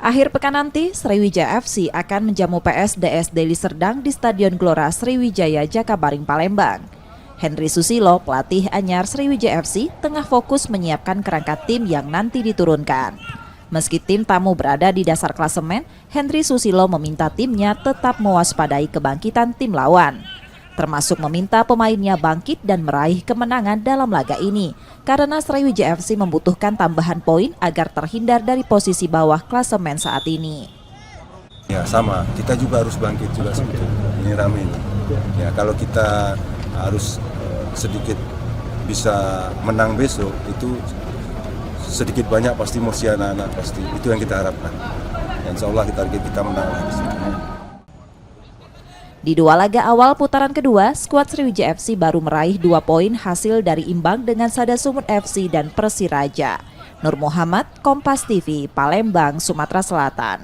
Akhir pekan nanti, Sriwijaya FC akan menjamu PSDS Deli Serdang di Stadion Gelora Sriwijaya Jakabaring Palembang. Henry Susilo, pelatih anyar Sriwijaya FC, tengah fokus menyiapkan kerangka tim yang nanti diturunkan. Meski tim tamu berada di dasar klasemen, Henry Susilo meminta timnya tetap mewaspadai kebangkitan tim lawan. Termasuk meminta pemainnya bangkit dan meraih kemenangan dalam laga ini, karena Sriwijaya FC membutuhkan tambahan poin agar terhindar dari posisi bawah klasemen saat ini. Ya sama, kita juga harus bangkit juga sebetulnya, ini rame ini. Ya kalau kita harus sedikit bisa menang besok, itu sedikit banyak pasti emosi anak-anak pasti, itu yang kita harapkan. Insya Allah kita menang lagi. Di dua laga awal putaran kedua, skuad Sriwijaya FC baru meraih 2 poin hasil dari imbang dengan Sada Sumut FC dan Persiraja. Nur Muhammad, Kompas TV, Palembang, Sumatera Selatan.